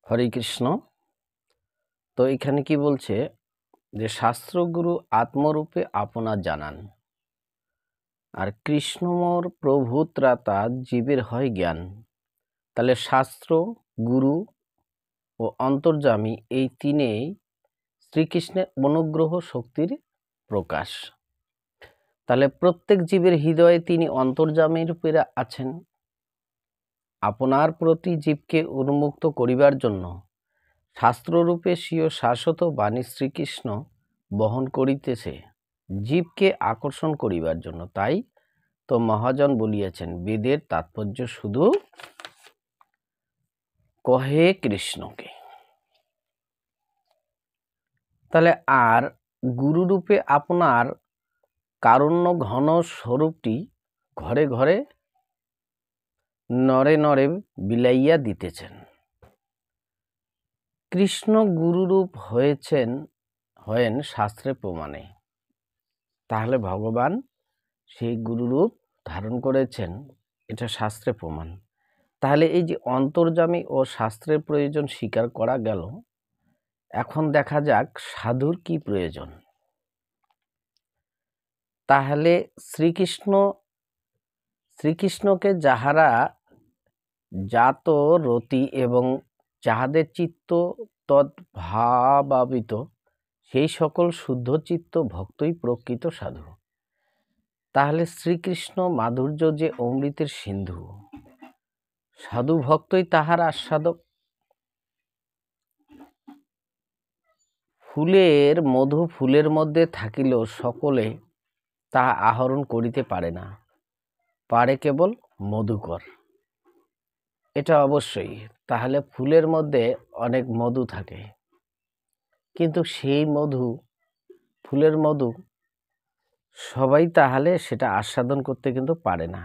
হরে কৃষ্ণ। তো এখানে কি বলছে যে শাস্ত্রগুরু আত্মরূপে আপনা জানান, আর কৃষ্ণমোর প্রভু ত্রাতা জীবের হয় জ্ঞান। তাহলে শাস্ত্র, গুরু ও অন্তর্যামী এই তিনেই শ্রীকৃষ্ণের অনুগ্রহ শক্তির প্রকাশ। তাহলে প্রত্যেক জীবের হৃদয়ে তিনি অন্তর্যামী রূপে আছেন। আপনার প্রতি জীবকে উন্মুক্ত করিবার জন্য শাস্ত্ররূপে স্বীয় শাশ্বত বাণী শ্রীকৃষ্ণ বহন করিতেছে জীবকে আকর্ষণ করিবার জন্য। তাই তো মহাজন বলিয়াছেন, বেদের তাৎপর্য শুধু কহে কৃষ্ণকে। তাহলে আর গুরুরূপে আপনার কারুণ্য ঘন স্বরূপটি ঘরে ঘরে নরে নরে বিলাইয়া দিতেছেন। কৃষ্ণ গুরুরূপ হয়েন শাস্ত্রে প্রমাণে। তাহলে ভগবান সেই গুরুরূপ ধারণ করেছেন, এটা শাস্ত্রে প্রমাণ। তাহলে এই যে অন্তর্যামী ও শাস্ত্রের প্রয়োজন স্বীকার করা গেল, এখন দেখা যাক সাধুর কি প্রয়োজন। তাহলে শ্রীকৃষ্ণকে যাহারা জাত রতি এবং যাহাদের চিত্ত তদ্ভাবাবিত, সেই সকল শুদ্ধ চিত্ত ভক্তই প্রকৃত সাধু। তাহলে শ্রীকৃষ্ণ মাধুর্য যে অমৃতের সিন্ধু, সাধু ভক্তই তাহার আস্বাদক। ফুলের মধু ফুলের মধ্যে থাকিলেও সকলে তাহা আহরণ করিতে পারে না, পারে কেবল মধুকর। এটা অবশ্যই। তাহলে ফুলের মধ্যে অনেক মধু থাকে, কিন্তু সেই ফুলের মধু সবাই তাহলে সেটা আস্বাদন করতে কিন্তু পারে না।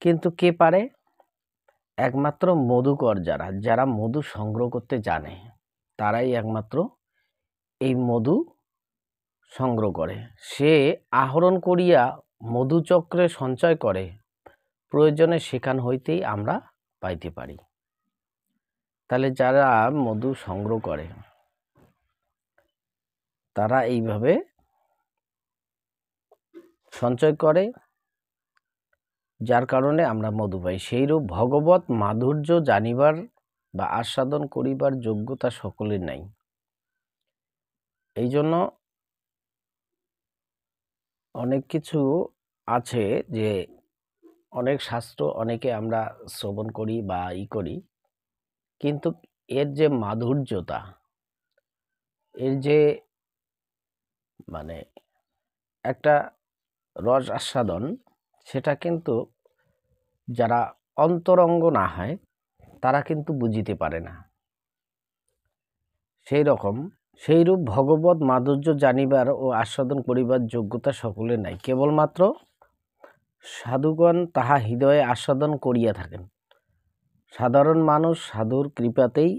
কিন্তু কে পারে? একমাত্র মধুকর যারা মধু সংগ্রহ করতে জানে, তারাই একমাত্র এই মধু সংগ্রহ করে। সে আহরণ করিয়া মধুচক্রে সঞ্চয় করে, প্রয়োজনে সেখান হইতেই আমরা পাইতে পারি। তাহলে যারা মধু সংগ্রহ করে তারা এইভাবে সঞ্চয় করে, যার কারণে আমরা মধু পাই। সেইরূপ ভগবত মাধুর্য জানিবার বা আস্বাদন করিবার যোগ্যতা সকলের নাই। এই জন্য অনেক কিছু আছে যে অনেক শাস্ত্র অনেকে আমরা শ্রবণ করি বা করি, কিন্তু এর যে মাধুর্যতা, এর যে মানে একটা রস আস্বাদন, সেটা কিন্তু যারা অন্তরঙ্গ না হয় তারা কিন্তু বুঝিতে পারে না। সেইরূপ ভগবত মাধুর্য জানিবার ও আস্বাদন করিবার যোগ্যতা সকলের নাই। কেবলমাত্র সাধুগণ তাহা হৃদয়ে আস্বাদন করিয়া থাকেন। সাধারণ মানুষ সাধুর কৃপাতেই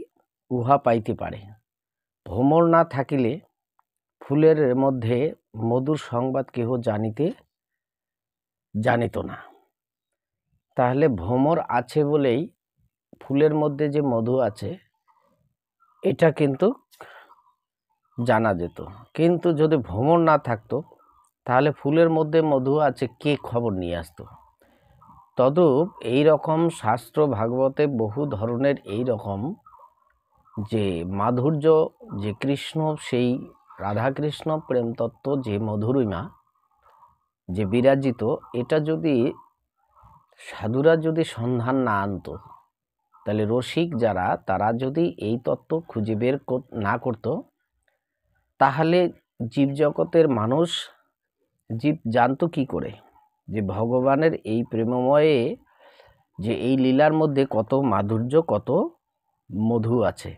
উহা পাইতে পারে। ভ্রমর না থাকিলে ফুলের মধ্যে মধুর সংবাদ কেহ জানিত না। তাহলে ভ্রমর আছে বলেই ফুলের মধ্যে যে মধু আছে এটা কিন্তু জানা যেত। কিন্তু যদি ভ্রমর না থাকতো, তাহলে ফুলের মধ্যে মধু আছে কে খবর নিয়ে আসতো? তদ্রূপ এইরকম শাস্ত্র ভাগবতে বহু ধরনের এইরকম যে মাধুর্য, যে কৃষ্ণ, সেই রাধাকৃষ্ণ প্রেমতত্ত্ব, যে মধুরিমা যে বিরাজিত, এটা যদি সাধুরা যদি সন্ধান না আনতো, তাহলে রসিক যারা তারা যদি এই তত্ত্ব খুঁজে বের না করতো, তাহলে জীবজগতের মানুষ জীব জানতো কি করে যে ভগবানের এই প্রেমময়ে যে এই লীলার মধ্যে কত মাধুর্য, কত মধু আছে,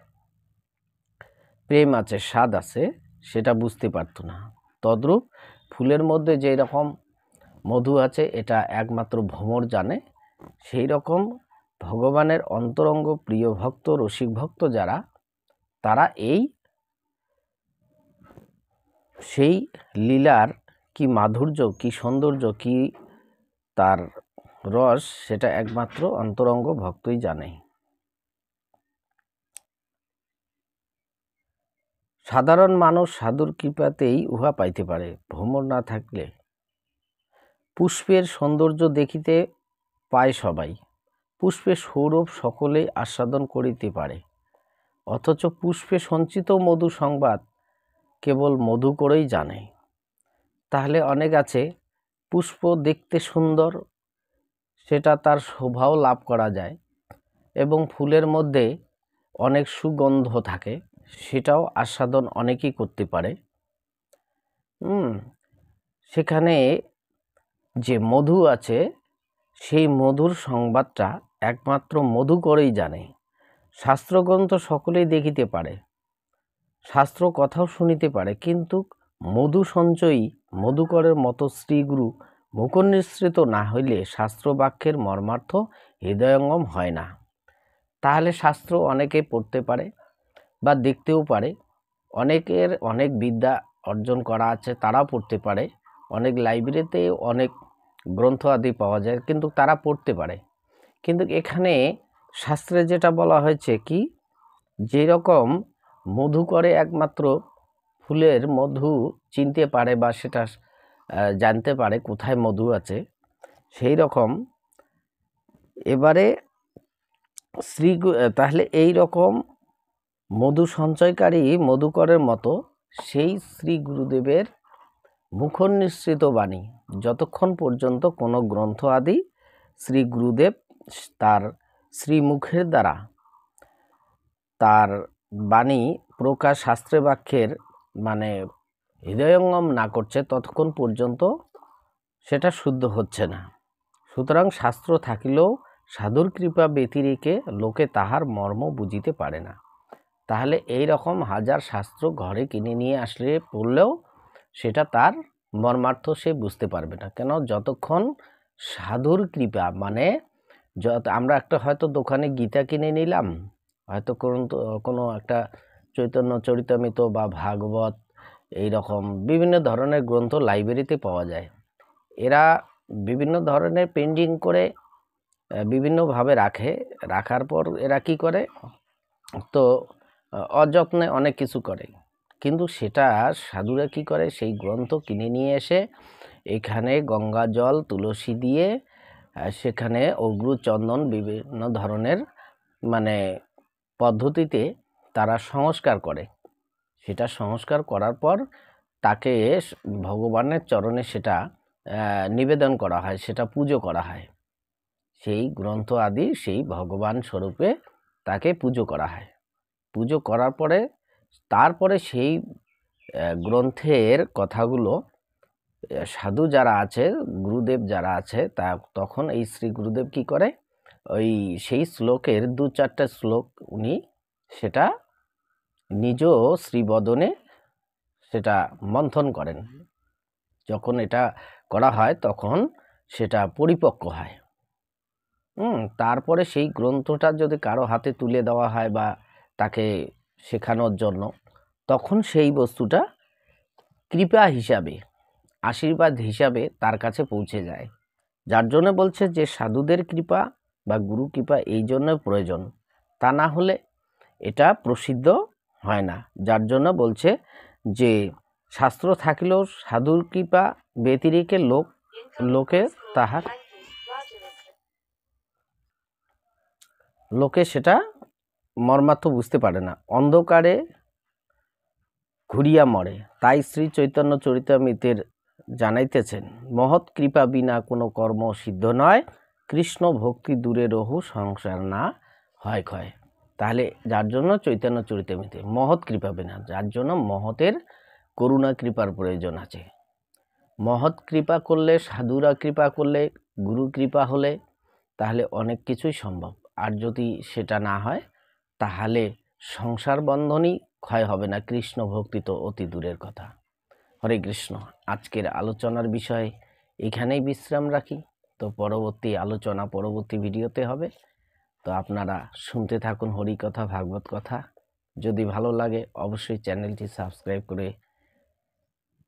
প্রেম আছে, স্বাদ আছে, সেটা বুঝতে পারতো না। তদ্রূপ ফুলের মধ্যে যে রকম মধু আছে এটা একমাত্র ভ্রমর জানে। সেই রকম ভগবানের অন্তরঙ্গ প্রিয় ভক্ত, রসিক ভক্ত যারা, তারা সেই লীলার কি মাধুর্য, কি সৌন্দর্য, কি তার রস, সেটা একমাত্র অন্তরঙ্গ ভক্তই জানে। সাধারণ মানুষ সাধুর কৃপাতেই উহা পাইতে পারে। ভ্রমর না থাকলে পুষ্পের সৌন্দর্য দেখিতে পায় সবাই, পুষ্পের সৌরভ সকলেই আস্বাদন করিতে পারে, অথচ পুষ্পে সঞ্চিত মধু সংবাদ কেবল মধু করেই জানে। তাহলে অনেক আছে পুষ্প দেখতে সুন্দর, সেটা তার শোভাও লাভ করা যায়, এবং ফুলের মধ্যে অনেক সুগন্ধ থাকে, সেটাও আস্বাদন অনেকেই করতে পারে। সেখানে যে মধু আছে সেই মধুর সংবাদটা একমাত্র মধু করেই জানে। শাস্ত্রগ্রন্থ সকলেই দেখিতে পারে, শাস্ত্র কথাও শুনিতে পারে, কিন্তু মধু সঞ্চয়ী মধুকরের মতো শ্রীগুরু মুখনিসৃত না হইলে শাস্ত্র বাক্যের মর্মার্থ হৃদয়ঙ্গম হয় না। তাহলে শাস্ত্র অনেকে পড়তে পারে বা দেখতেও পারে, অনেকের অনেক বিদ্যা অর্জন করা আছে তারাও পড়তে পারে, অনেক লাইব্রেরিতে অনেক গ্রন্থ আদি পাওয়া যায়, কিন্তু তারা পড়তে পারে। কিন্তু এখানে শাস্ত্রে যেটা বলা হয়েছে কি, যেরকম মধু করে একমাত্র ফুলের মধু চিনতে পারে বা সেটা জানতে পারে কোথায় মধু আছে, সেই রকম এবারে তাহলে এই রকম মধু সঞ্চয়কারী মধুকরের মতো সেই শ্রী গুরুদেবের মুখনিসৃত বাণী, যতক্ষণ পর্যন্ত কোনো গ্রন্থ আদি শ্রী গুরুদেব তার শ্রীমুখের দ্বারা তার বাণী প্রকাশ শাস্ত্রে বাক্যের মানে হৃদয়ঙ্গম না করছে, ততক্ষণ পর্যন্ত সেটা শুদ্ধ হচ্ছে না। সুতরাং শাস্ত্র থাকিলেও সাধুর কৃপা ব্যতিরেকে লোকে তাহার মর্ম বুঝিতে পারে না। তাহলে এই রকম হাজার শাস্ত্র ঘরে কিনে নিয়ে আসলে পড়লেও সেটা তার মর্মার্থ সে বুঝতে পারবে না। কেন? যতক্ষণ সাধুর কৃপা মানে আমরা একটা হয়তো দোকানে গীতা কিনে নিলাম, হয়তো কোনো একটা চৈতন্য চরিতামৃত বা ভাগবত এই রকম বিভিন্ন ধরনের গ্রন্থ লাইব্রেরিতে পাওয়া যায়। এরা বিভিন্ন ধরনের পেন্ডিং করে বিভিন্নভাবে রাখার পর এরা কি করে, তো অযত্নে অনেক কিছু করে, কিন্তু সেটা সাধুরা কি করে, সেই গ্রন্থ কিনে নিয়ে এসে এখানে গঙ্গা জল তুলসী দিয়ে সেখানে অগ্রু চন্দন বিভিন্ন ধরনের মানে পদ্ধতিতে তারা সংস্কার করে। সেটা সংস্কার করার পর তাকে ভগবানের চরণে সেটা নিবেদন করা হয়, সেটা পুজো করা হয়। সেই গ্রন্থ আদি সেই ভগবান স্বরূপে তাকে পুজো করা হয়। পুজো করার পরে তারপরে সেই গ্রন্থের কথাগুলো সাধু যারা আছে, গুরুদেব যারা আছে, তা তখন এই শ্রী গুরুদেব কি করে, ওই সেই শ্লোকের 2-4টা শ্লোক উনি সেটা নিজ শ্রীবদনে সেটা মন্থন করেন। যখন এটা করা হয় তখন সেটা পরিপক্ক হয়। তারপরে সেই গ্রন্থটা যদি কারো হাতে তুলে দেওয়া হয় বা তাকে শেখানোর জন্য, তখন সেই বস্তুটা কৃপা হিসাবে, আশীর্বাদ হিসাবে তার কাছে পৌঁছে যায়। যার জন্য বলছে যে সাধুদের কৃপা বা গুরু কৃপা এই জন্য প্রয়োজন, তা না হলে এটা প্রসিদ্ধ হয় না। যার জন্য বলছে যে শাস্ত্র থাকলেও সাধুর কৃপা ব্যতিরেকে লোকে সেটা মর্মার্থ বুঝতে পারে না, অন্ধকারে ঘুরিয়া মরে। তাই শ্রী চৈতন্য চরিতামৃতের জানাইতেছেন, মহৎ কৃপা বিনা কোনো কর্ম সিদ্ধ নয়, কৃষ্ণ ভক্তি দূরে রহু সংসার না হয় ক্ষয়। তাহলে যার জন্য চৈতন্য চরিতামৃতে মহৎ কৃপা বিনা, যার জন্য মহতের করুণা কৃপার প্রয়োজন আছে। মহৎ কৃপা করলে, সাধুরা কৃপা করলে, গুরু কৃপা হলে তাহলে অনেক কিছুই সম্ভব। আর যদি সেটা না হয় তাহলে সংসার বন্ধনই ক্ষয় হবে না, কৃষ্ণ ভক্তি তো অতি দূরের কথা। হরে কৃষ্ণ। আজকের আলোচনার বিষয় এখানেই বিশ্রাম রাখি। তো পরবর্তী আলোচনা পরবর্তী ভিডিওতে হবে। তো আপনারা শুনতে থাকুন হরি কথা, ভাগবত কথা। যদি ভালো লাগে অবশ্যই চ্যানেলটি সাবস্ক্রাইব করে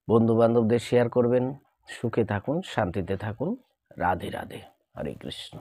বন্ধু বান্ধবদের শেয়ার করবেন। সুখে থাকুন, শান্তিতে থাকুন। রাধে রাধে। হরে কৃষ্ণ।